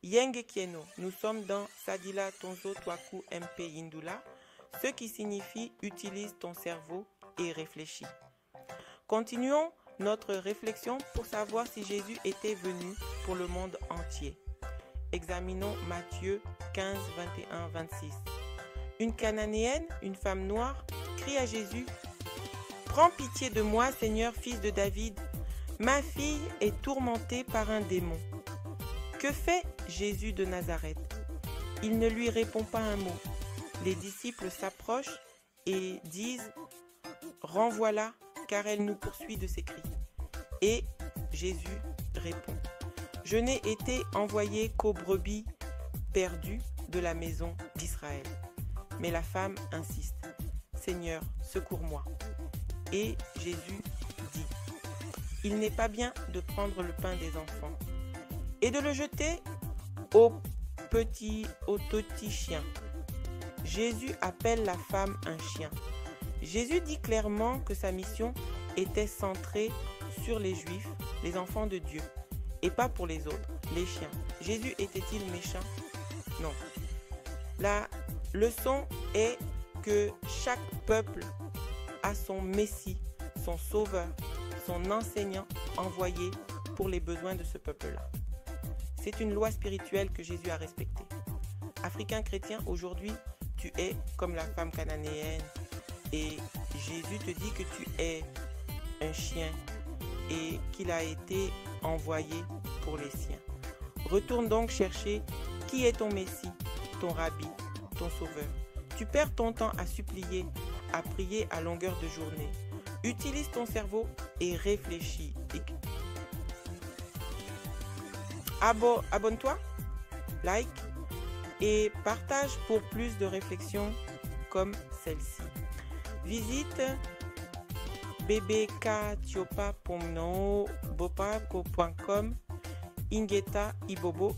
Yenge Kieno, nous sommes dans Sadila Tonzo Twaku MP Indula, ce qui signifie utilise ton cerveau et réfléchis. Continuons notre réflexion pour savoir si Jésus était venu pour le monde entier. Examinons Matthieu 15, 21, 26. Une Cananéenne, une femme noire, crie à Jésus: « Prends pitié de moi, Seigneur, fils de David. Ma fille est tourmentée par un démon. » Que fait Jésus de Nazareth? Il ne lui répond pas un mot. Les disciples s'approchent et disent: « Renvoie-la, car elle nous poursuit de ses cris. » Et Jésus répond: « Je n'ai été envoyé qu'aux brebis perdues de la maison d'Israël. » Mais la femme insiste: « Seigneur, secours-moi. » Et Jésus dit: « Il n'est pas bien de prendre le pain des enfants et de le jeter aux petits chiens. » Jésus appelle la femme un chien. Jésus dit clairement que sa mission était centrée sur les Juifs, les enfants de Dieu, et pas pour les autres, les chiens. Jésus était-il méchant? Non. La leçon est que chaque peuple a son Messie, son sauveur, son enseignant envoyé pour les besoins de ce peuple-là. C'est une loi spirituelle que Jésus a respectée. Africain chrétien, aujourd'hui, tu es comme la femme cananéenne et Jésus te dit que tu es un chien et qu'il a été envoyé pour les siens. Retourne donc chercher qui est ton Messie, ton Rabbi, ton Sauveur. Tu perds ton temps à supplier, à prier à longueur de journée. Utilise ton cerveau et réfléchis. Abonne-toi, like et partage pour plus de réflexions comme celle-ci. Visite bbktiopa.com ingeta ibobo.